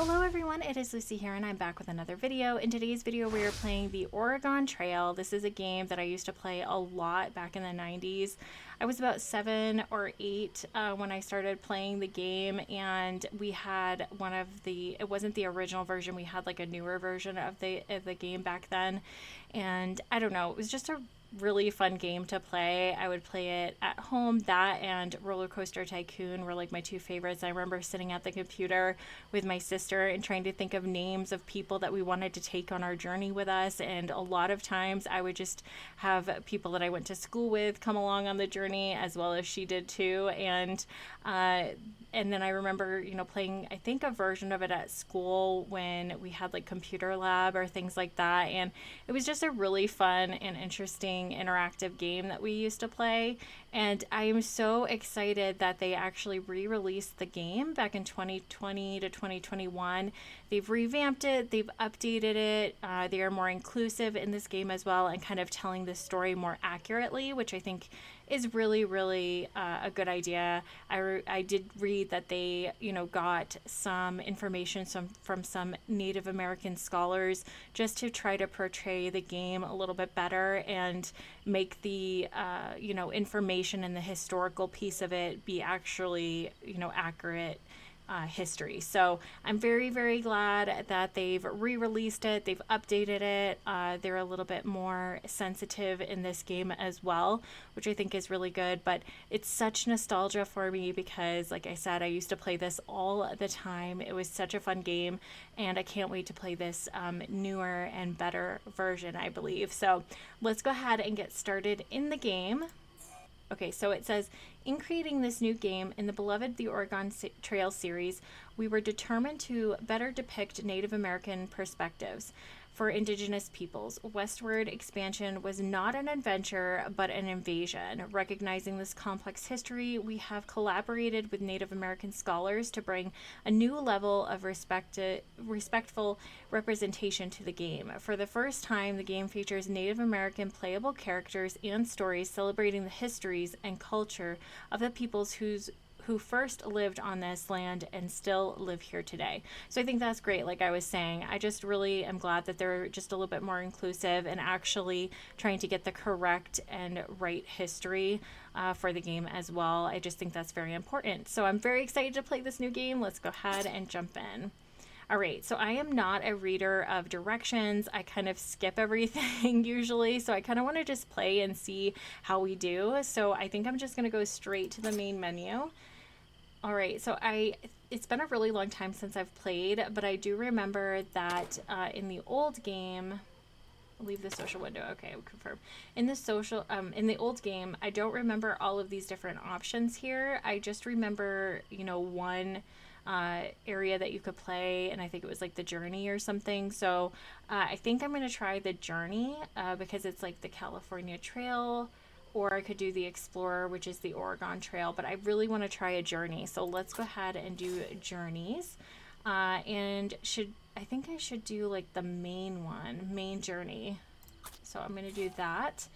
Hello everyone, it is Lucy here and I'm back with another video. In today's video we are playing the Oregon Trail. This is a game that I used to play a lot back in the 90s. I was about 7 or 8 when I started playing the game, and we had it wasn't the original version, we had like a newer version of the game back then. And I don't know, it was just a really fun game to play. I would play it at home. That and Roller Coaster Tycoon were like my two favorites. I remember sitting at the computer with my sister and trying to think of names of people that we wanted to take on our journey with us, and a lot of times I would just have people that I went to school with come along on the journey, as well as she did too. And then I remember, playing, I think, a version of it at school when we had like computer lab or things like that. And it was just a really fun and interesting interactive game that we used to play. And I am so excited that they actually re-released the game back in 2020 to 2021. They've revamped it, they've updated it, they are more inclusive in this game as well, and kind of telling the story more accurately, which I think is really, really a good idea. I did read that they, got some information from some Native American scholars just to try to portray the game a little bit better and make the, information and the historical piece of it be actually, accurate history. So I'm very, very glad that they've re-released it. They've updated it. They're a little bit more sensitive in this game as well, which I think is really good. But it's such nostalgia for me because, like I said, I used to play this all the time. It was such a fun game, and I can't wait to play this newer and better version, I believe. So let's go ahead and get started in the game. Okay, so it says, in creating this new game in the beloved The Oregon Trail series, we were determined to better depict Native American perspectives for Indigenous peoples. Westward expansion was not an adventure, but an invasion. Recognizing this complex history, we have collaborated with Native American scholars to bring a new level of respectful representation to the game. For the first time, the game features Native American playable characters and stories celebrating the histories and culture of the peoples who first lived on this land and still live here today. So I think that's great. Like I was saying, I just really am glad that they're just a little bit more inclusive and actually trying to get the correct and right history for the game as well. I just think that's very important. So I'm very excited to play this new game. Let's go ahead and jump in. All right, so I am not a reader of directions. I kind of skip everything usually, so I kind of want to just play and see how we do. So I think I'm just going to go straight to the main menu. All right, so it's been a really long time since I've played, but I do remember that in the old game, leave the social window. Okay, I'll confirm. In the old game, I don't remember all of these different options here. I just remember, one area that you could play, and I think it was like the journey or something. So I think I'm going to try the journey because it's like the California Trail, or I could do the Explorer, which is the Oregon Trail, but I really want to try a journey. So let's go ahead and do journeys. And I think I should do like the main journey. So I'm going to do that.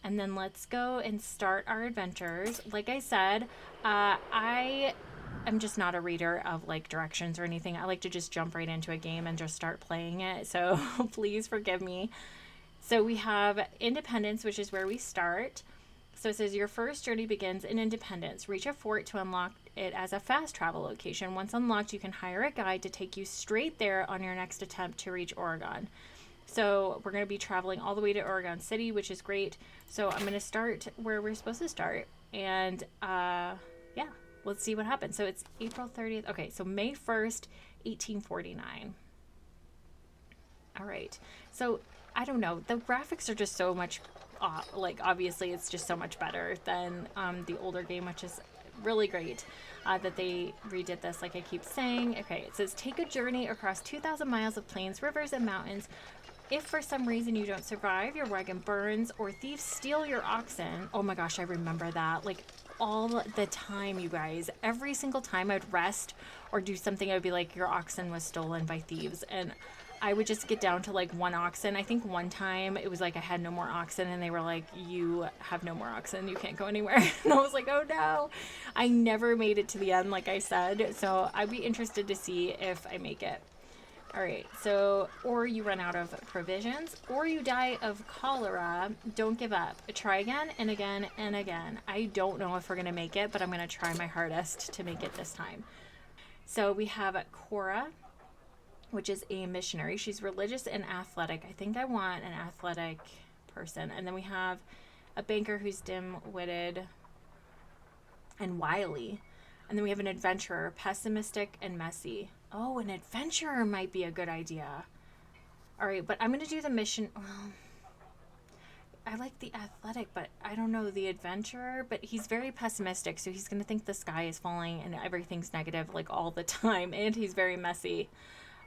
And then let's go and start our adventures. Like I said, I'm just not a reader of like directions or anything. I like to just jump right into a game and just start playing it. So please forgive me. So we have Independence, which is where we start. So it says your first journey begins in Independence. Reach a fort to unlock it as a fast travel location. Once unlocked, you can hire a guide to take you straight there on your next attempt to reach Oregon. So we're going to be traveling all the way to Oregon City, which is great. So I'm going to start where we're supposed to start. And yeah, let's see what happens. So it's April 30th. Okay, so May 1st, 1849. All right. So I don't know. The graphics are just so much, obviously it's just so much better than the older game, which is really great that they redid this, like I keep saying. Okay, it says take a journey across 2,000 miles of plains, rivers, and mountains. If for some reason you don't survive, your wagon burns, or thieves steal your oxen. Oh my gosh, I remember that. Like all the time, you guys. Every single time I'd rest or do something, I would be like, your oxen was stolen by thieves. And I would just get down to like 1 oxen. I think one time it was like I had no more oxen and they were like, you have no more oxen, you can't go anywhere. And I was like, oh no. I never made it to the end, like I said. So I'd be interested to see if I make it. All right, so, or you run out of provisions, or you die of cholera. Don't give up. Try again and again and again. I don't know if we're going to make it, but I'm going to try my hardest to make it this time. So we have Cora, which is a missionary. She's religious and athletic. I think I want an athletic person. And then we have a banker who's dim-witted and wily. And then we have an adventurer, pessimistic and messy. Oh, an adventurer might be a good idea. All right, but I'm going to do the mission. Well, I like the athletic, but I don't know the adventurer. But he's very pessimistic, so he's going to think the sky is falling and everything's negative like all the time. And he's very messy.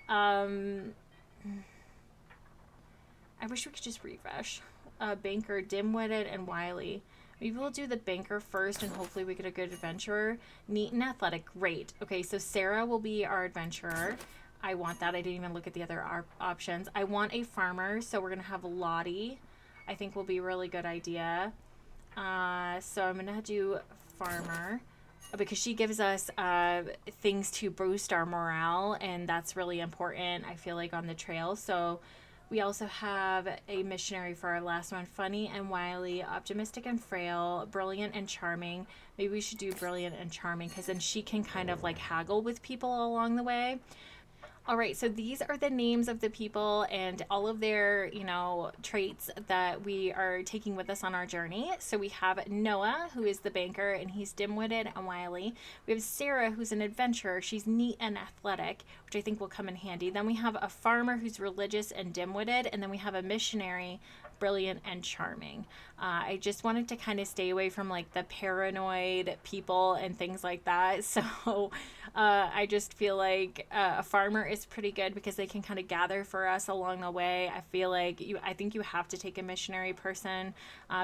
I wish we could just refresh. Banker, dim-witted and wily. Maybe we'll do the banker first and hopefully we get a good adventurer. Neat and athletic. Great. Okay, so Sarah will be our adventurer. I want that. I didn't even look at the other options. I want a farmer, so we're going to have Lottie. I think will be a really good idea. So I'm going to do farmer because she gives us things to boost our morale, and that's really important, I feel like, on the trail. So we also have a missionary for our last one. Funny and wily, optimistic and frail, brilliant and charming. Maybe we should do brilliant and charming because then she can kind of like haggle with people along the way. All right, so these are the names of the people and all of their, you know, traits that we are taking with us on our journey. So we have Noah, who is the banker, and he's dim-witted and wily. We have Sarah, who's an adventurer. She's neat and athletic, which I think will come in handy. Then we have a farmer who's religious and dim-witted, and then we have a missionary, brilliant and charming. I just wanted to kind of stay away from like the paranoid people and things like that. So I just feel like a farmer is pretty good because they can kind of gather for us along the way. I feel like I think you have to take a missionary person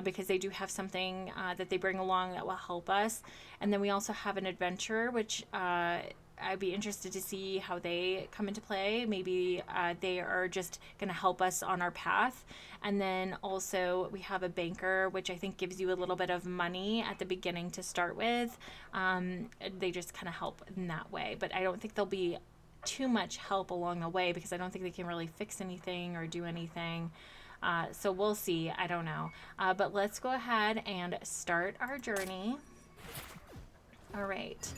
because they do have something that they bring along that will help us. And then we also have an adventurer, which I'd be interested to see how they come into play. Maybe they are just going to help us on our path. And then also we have a banker, which I think gives you a little bit of money at the beginning to start with. They just kind of help in that way. But I don't think there'll be too much help along the way because I don't think they can really fix anything or do anything. So we'll see. I don't know. But let's go ahead and start our journey. All right.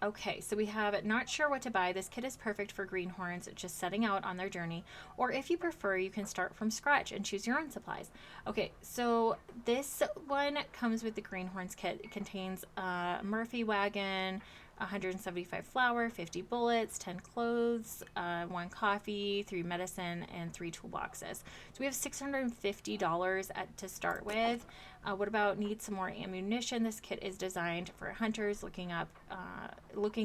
Okay, so we have not sure what to buy. This kit is perfect for greenhorns just setting out on their journey. Or if you prefer, you can start from scratch and choose your own supplies. Okay, so this one comes with the greenhorns kit. It contains a Murphy wagon, 175 flour, 50 bullets, 10 clothes, 1 coffee, 3 medicine, and 3 toolboxes. So we have $650 to start with. What about need some more ammunition? This kit is designed for hunters looking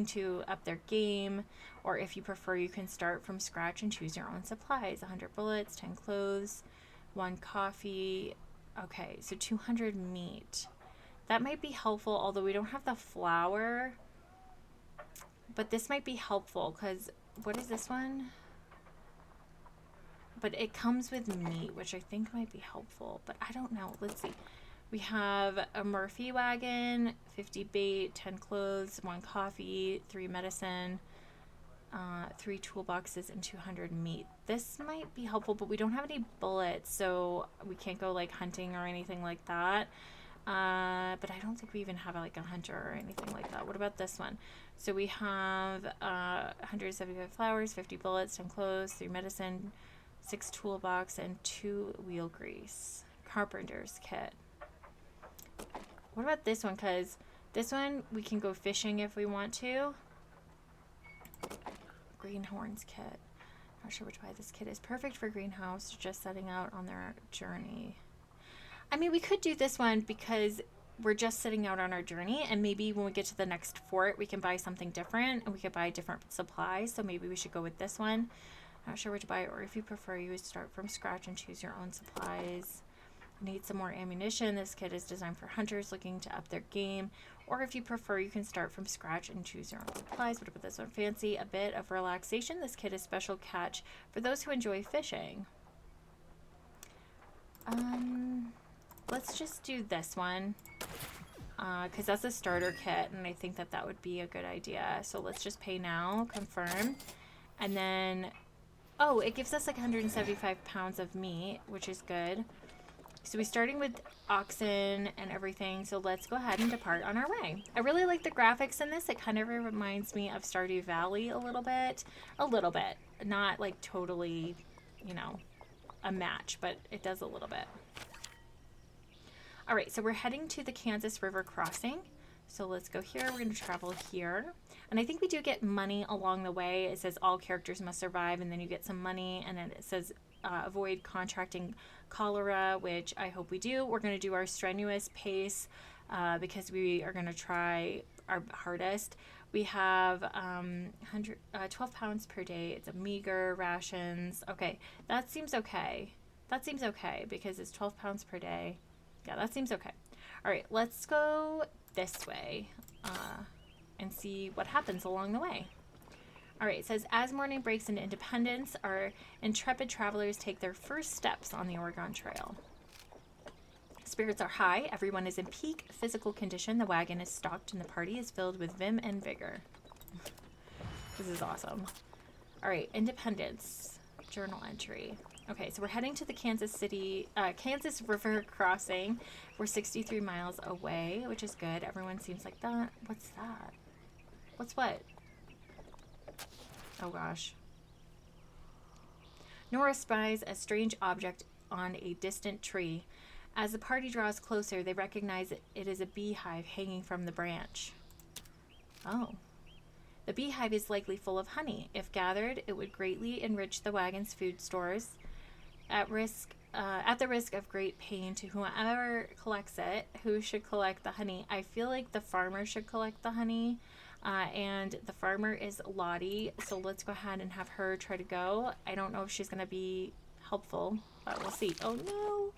to up their game, or if you prefer, you can start from scratch and choose your own supplies. 100 bullets, 10 clothes, 1 coffee. Okay, so 200 meat. That might be helpful, although we don't have the flour. But this might be helpful because what is this one? But it comes with meat, which I think might be helpful. But I don't know. Let's see. We have a Murphy wagon, 50 bait, 10 clothes, 1 coffee, 3 medicine, 3 toolboxes, and 200 meat. This might be helpful, but we don't have any bullets, so we can't go like hunting or anything like that. But I don't think we even have like a hunter or anything like that. What about this one? So we have 175 flowers, 50 bullets, 10 clothes, 3 medicine, 6 toolbox, and 2 wheel grease. Carpenter's kit. What about this one? Because this one we can go fishing if we want to. Greenhorns kit. Not sure which way this kit is. Perfect for greenhouse, just setting out on their journey. I mean, we could do this one because we're just setting out on our journey, and maybe when we get to the next fort, we can buy something different, and we could buy different supplies, so maybe we should go with this one. Not sure what to buy, or if you prefer, you would start from scratch and choose your own supplies. Need some more ammunition. This kit is designed for hunters looking to up their game, Or if you prefer, you can start from scratch and choose your own supplies. What about this one? Fancy a bit of relaxation? This kit is special catch for those who enjoy fishing. Let's just do this one. Because that's a starter kit, and I think that that would be a good idea. So let's just pay now, confirm. And then, oh, it gives us like 175 pounds of meat, which is good. So we're starting with oxen and everything, so let's go ahead and depart on our way. I really like the graphics in this. It kind of reminds me of Stardew Valley a little bit. Not like totally, you know, a match, but it does a little bit. All right, so we're heading to the Kansas River crossing. So let's go here. We're going to travel here. And I think we do get money along the way. It says all characters must survive, and then you get some money, and then it says avoid contracting cholera, which I hope we do. We're going to do our strenuous pace because we are going to try our hardest. We have 12 pounds per day. It's a meager rations. Okay, that seems okay. That seems okay because it's 12 pounds per day. Yeah, that seems okay. All right, let's go this way and see what happens along the way. All right, it says, as morning breaks into independence, our intrepid travelers take their first steps on the Oregon Trail. Spirits are high. Everyone is in peak physical condition. The wagon is stocked and the party is filled with vim and vigor. This is awesome. All right, independence. Journal entry. Okay, so we're heading to the Kansas River crossing. We're 63 miles away, which is good. Everyone seems like that. What's that? What's what? Oh gosh. Nora spies a strange object on a distant tree. As the party draws closer, they recognize it is a beehive hanging from the branch. Oh. The beehive is likely full of honey. If gathered, it would greatly enrich the wagon's food stores. At the risk of great pain to whoever collects it, who should collect the honey? I feel like the farmer should collect the honey. And the farmer is Lottie, so let's go ahead and have her try to go. I don't know if she's going to be helpful, but we'll see. Oh no!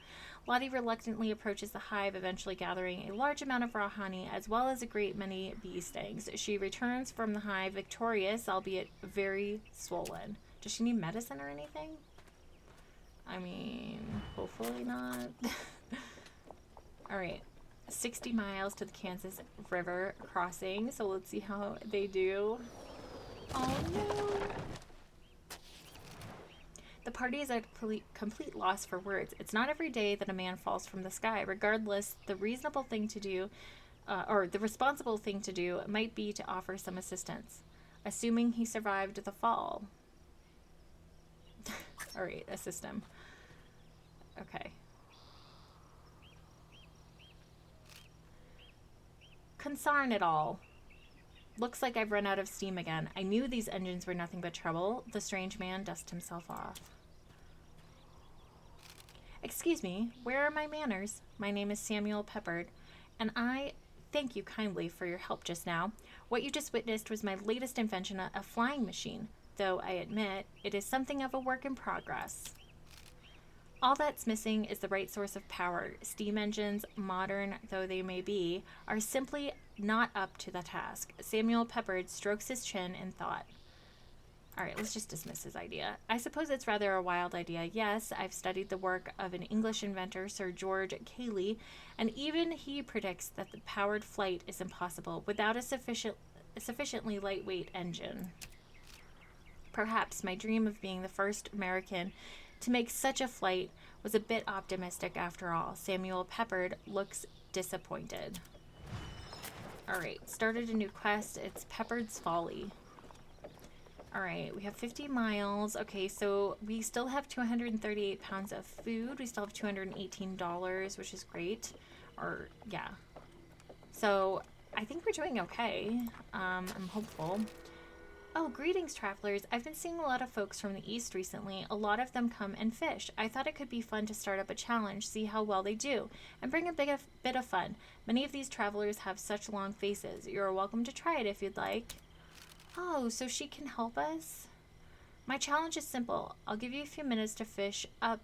Lottie reluctantly approaches the hive, eventually gathering a large amount of raw honey, as well as a great many bee stings. She returns from the hive victorious, albeit very swollen. Does she need medicine or anything? I mean, hopefully not. All right. 60 miles to the Kansas River crossing, so let's see how they do. Oh no! The party is at a complete loss for words. It's not every day that a man falls from the sky. Regardless, the reasonable thing to do, or the responsible thing to do, might be to offer some assistance, assuming he survived the fall. All right, assist him. Okay. Concern it all. Looks like I've run out of steam again. I knew these engines were nothing but trouble. The strange man dusted himself off. Excuse me, where are my manners? My name is Samuel Peppard, and I thank you kindly for your help just now. What you just witnessed was my latest invention, a flying machine, though I admit it is something of a work in progress. All that's missing is the right source of power. Steam engines, modern though they may be, are simply not up to the task. Samuel Peppard strokes his chin in thought. All right, let's just dismiss his idea. I suppose it's rather a wild idea. Yes, I've studied the work of an English inventor, Sir George Cayley, and even he predicts that the powered flight is impossible without a sufficiently lightweight engine. Perhaps my dream of being the first American to make such a flight was a bit optimistic after all. Samuel Peppard looks disappointed. All right, started a new quest. It's Peppard's Folly. All right, we have 50 miles. Okay, so we still have 238 pounds of food. We still have $218, which is great. Or, yeah. So I think we're doing okay. I'm hopeful. Oh, greetings, travelers. I've been seeing a lot of folks from the east recently. A lot of them come and fish. I thought it could be fun to start up a challenge, see how well they do, and bring a bit of fun. Many of these travelers have such long faces. You're welcome to try it if you'd like. Oh, so she can help us? My challenge is simple. I'll give you a few minutes to fish up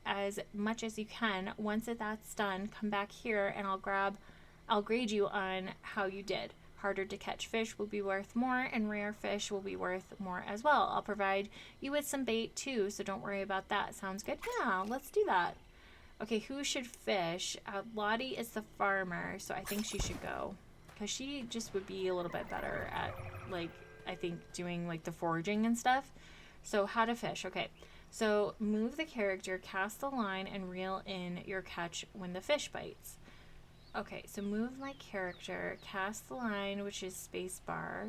as much as you can. Once that's done, come back here and I'll grab I'll grade you on how you did. Harder to catch fish will be worth more, and rare fish will be worth more as well. I'll provide you with some bait too, so don't worry about that. Sounds good? Yeah, let's do that. Okay, who should fish? Lottie is the farmer, so I think she should go. Because she just would be a little bit better at, like, I think doing, like, the foraging and stuff. So, how to fish. Okay, so move the character, cast the line, and reel in your catch when the fish bites. Okay, so move my character, cast the line, which is space bar.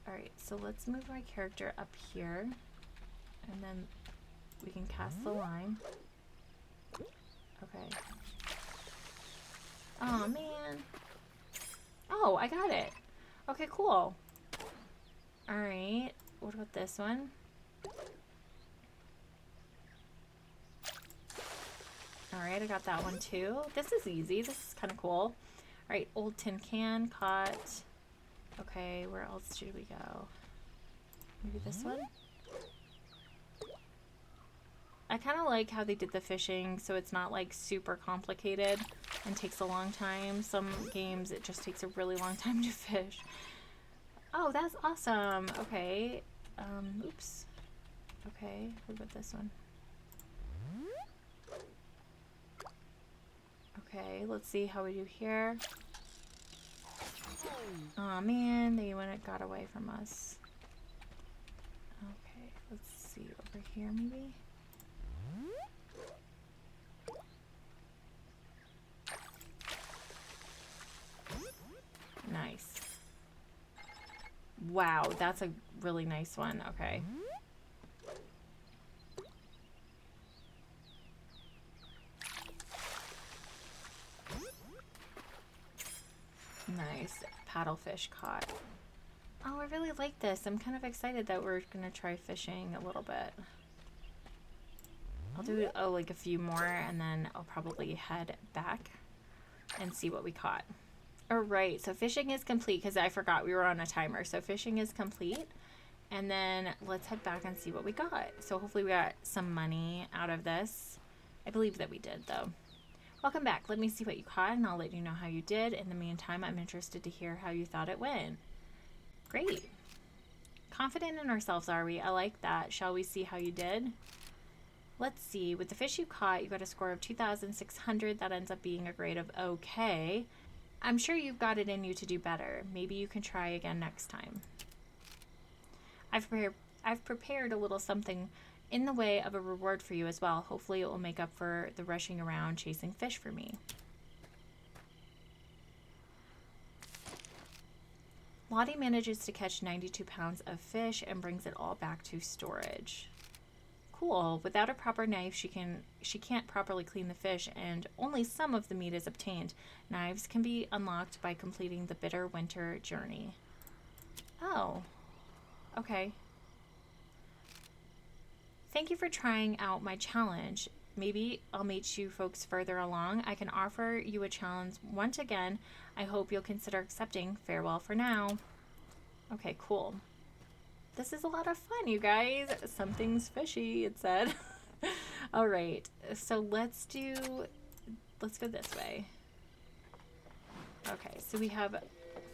Alright, so let's move my character up here. And then we can cast the line. Okay. Oh, man. Oh, I got it. Okay, cool. Alright, what about this one? Alright, I got that one too. This is easy. This is kind of cool. Alright, old tin can, caught. Okay, where else should we go? Maybe this one? I kind of like how they did the fishing so it's not like super complicated and takes a long time. Some games it just takes a really long time to fish. Oh, that's awesome. Okay. Oops. Okay, what about this one? Okay, let's see how we do here. Oh man, they went and got away from us. Okay, let's see over here maybe. Nice. Wow, that's a really nice one. Okay. Nice. Paddlefish caught. Oh, I really like this. I'm kind of excited that we're going to try fishing a little bit. I'll do, like a few more and then I'll probably head back and see what we caught. All right, so fishing is complete because I forgot we were on a timer. So fishing is complete. And then let's head back and see what we got. So hopefully we got some money out of this. I believe that we did though. Welcome back. Let me see what you caught and I'll let you know how you did. In the meantime, I'm interested to hear how you thought it went. Great. Confident in ourselves, are we? I like that. Shall we see how you did? Let's see. With the fish you caught, you got a score of 2,600. That ends up being a grade of okay. I'm sure you've got it in you to do better. Maybe you can try again next time. I've prepared a little something in the way of a reward for you as well. Hopefully it will make up for the rushing around chasing fish for me. Lottie manages to catch 92 pounds of fish and brings it all back to storage. Cool. Without a proper knife, she can't properly clean the fish, and only some of the meat is obtained. Knives can be unlocked by completing the Bitter Winter Journey. Oh. Okay. Thank you for trying out my challenge. Maybe I'll meet you folks further along. I can offer you a challenge once again. I hope you'll consider accepting. Farewell for now. Okay, cool. This is a lot of fun, you guys. Something's fishy, it said. All right, so let's go this way. Okay, so we have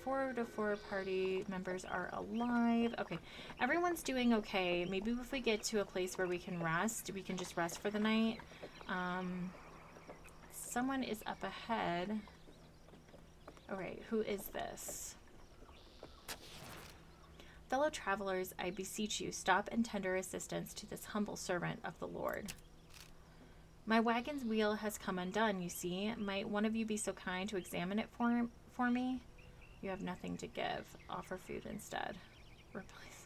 4 out of 4 party members are alive. Okay, everyone's doing okay. Maybe if we get to a place where we can rest, we can just rest for the night. Someone is up ahead. Okay, who is this? Fellow travelers, I beseech you, stop and tender assistance to this humble servant of the Lord. My wagon's wheel has come undone, you see. Might one of you be so kind to examine it for me? You have nothing to give. Offer food instead. Replace.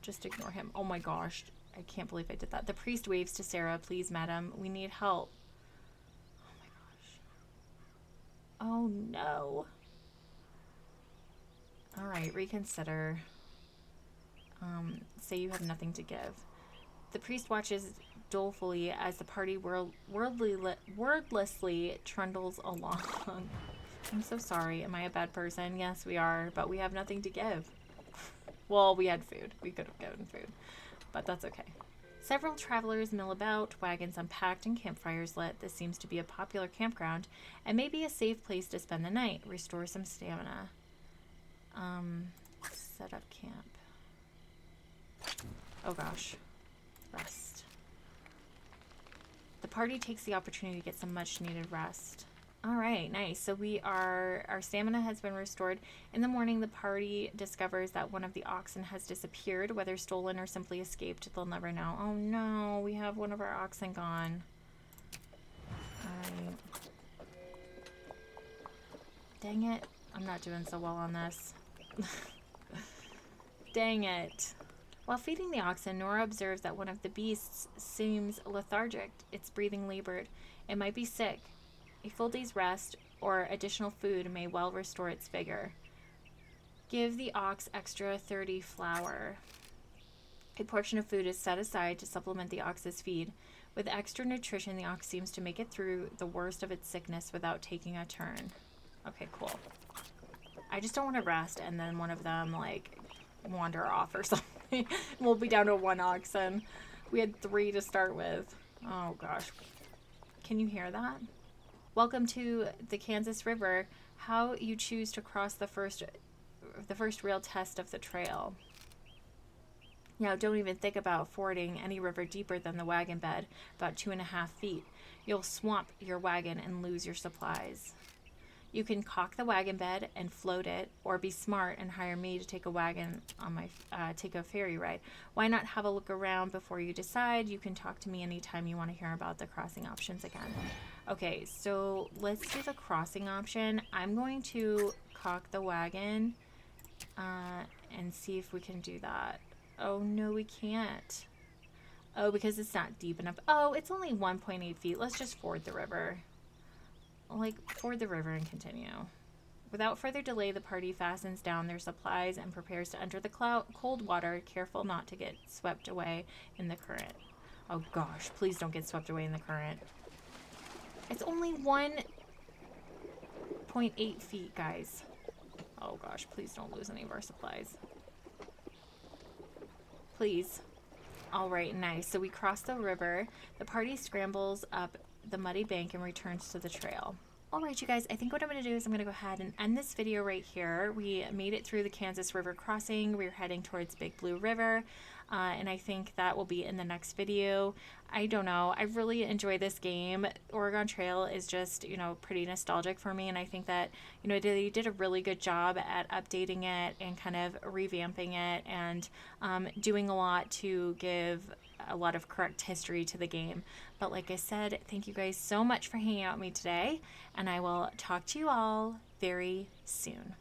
Just ignore him. Oh my gosh. I can't believe I did that. The priest waves to Sarah. Please, madam. We need help. Oh my gosh. Oh no. Alright, reconsider. Say you have nothing to give. The priest watches dolefully as the party wordlessly trundles along. I'm so sorry. Am I a bad person? Yes, we are, but we have nothing to give. Well, we had food. We could have given food, but that's okay. Several travelers mill about, wagons unpacked, and campfires lit. This seems to be a popular campground and may be a safe place to spend the night. Restore some stamina. Set up camp. Oh gosh. Rest. The party takes the opportunity to get some much needed rest. All right, nice. So our stamina has been restored. In the morning, the party discovers that one of the oxen has disappeared. Whether stolen or simply escaped, they'll never know. Oh no, we have one of our oxen gone. All right. Dang it. I'm not doing so well on this. Dang it. While feeding the oxen, Nora observes that one of the beasts seems lethargic. Its breathing labored. It might be sick. A full day's rest or additional food may well restore its vigor. Give the ox extra 30 flour. A portion of food is set aside to supplement the ox's feed. With extra nutrition, the ox seems to make it through the worst of its sickness without taking a turn. Okay, cool. I just don't want to rest and then one of them, like, wander off or something. We'll be down to 1 oxen. We had 3 to start with. Oh, gosh. Can you hear that? Welcome to the Kansas River. How you choose to cross the first real test of the trail. Now, don't even think about fording any river deeper than the wagon bed, about 2.5 feet. You'll swamp your wagon and lose your supplies. You can caulk the wagon bed and float it, or be smart and hire me to take take a ferry ride. Why not have a look around before you decide? You can talk to me anytime you want to hear about the crossing options again. Okay, so let's do the crossing option. I'm going to caulk the wagon and see if we can do that. Oh no, we can't. Oh, because it's not deep enough. Oh, it's only 1.8 feet. Let's just ford the river. Like, ford the river and continue. Without further delay, the party fastens down their supplies and prepares to enter the cold water, careful not to get swept away in the current. Oh gosh, please don't get swept away in the current. It's only 1.8 feet, guys. Oh gosh, please don't lose any of our supplies. Please. All right, nice. So we cross the river. The party scrambles up the muddy bank and returns to the trail. All right, you guys, I think what I'm going to do is I'm going to go ahead and end this video right here. We made it through the Kansas River crossing. We're heading towards Big Blue River, and I think that will be in the next video. I don't know. I really enjoy this game. Oregon Trail is just, you know, pretty nostalgic for me, and I think that, you know, they did a really good job at updating it and kind of revamping it and doing a lot to give a lot of correct history to the game. But like I said, thank you guys so much for hanging out with me today, and I will talk to you all very soon.